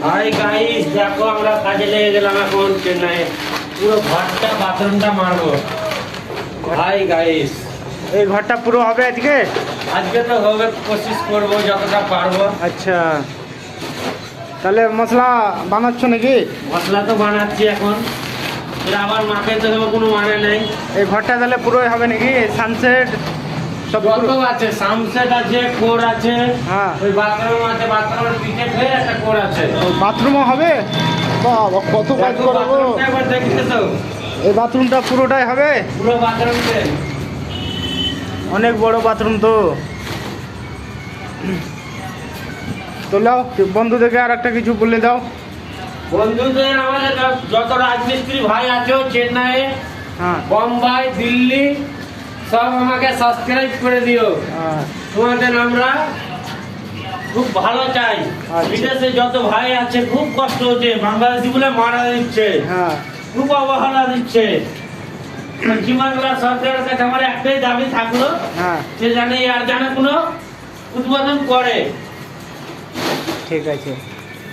Hi guys, দেখো আমরা কাজে লেগে গেলাম এখন চেন্নাই। পুরো ঘরটা বাথরুমটা মারবো। হাই গাইস, এই ঘরটা পুরো হবে আজকে? আজকে তো হবে, কোশিশ করবো যতটা পারবো। আচ্ছা, তাহলে মশলা বানাচ্ছ নাকি? মশলা তো বানাচ্ছি এখন, এর আবার মাখাইতে হবে, কোনো মানে নেই। এই ঘরটা তাহলে পুরোই হবে নাকি? সানসেট সব কত আছে, সানসেট আছে, কোর আছে, হ্যাঁ। ওই বাথরুম আছে, বাথরুমের পিঠে ফের একটা কোর আছে। বাথরুমও হবে? বাবা, কত কাজ দেখো, করবো। বাথরুমটা একবার দেখতে তো, এই বাথরুমটা পুরোটাই হবে? পুরো বাথরুমটা। অনেক বড় বাথরুম তো। তো লাও, বন্ধুদেরকে আর একটা কিছু বলে দাও। বন্ধুদের, আমাদের যত রাজমিস্ত্রি ভাই আছো চেন্নাইয়ে, হ্যাঁ বোম্বাই, দিল্লি, সব আমাকে সাবস্ক্রাইব করে দিও। হ্যাঁ। তোমাদের আমরা খুব ভালো চাই। আচ্ছা। বিদেশে যত ভাই আছে খুব কষ্ট হচ্ছে, বাংলাদেশি বলে মারা দিচ্ছে, হ্যাঁ খুব অবহেলা দিচ্ছে। পশ্চিমবাংলার সরকারের কাছে আমার একটাই দাবি থাকলো, হ্যাঁ, সে জানে আর জানে কোনো উদ্বোধন করে। ঠিক আছে।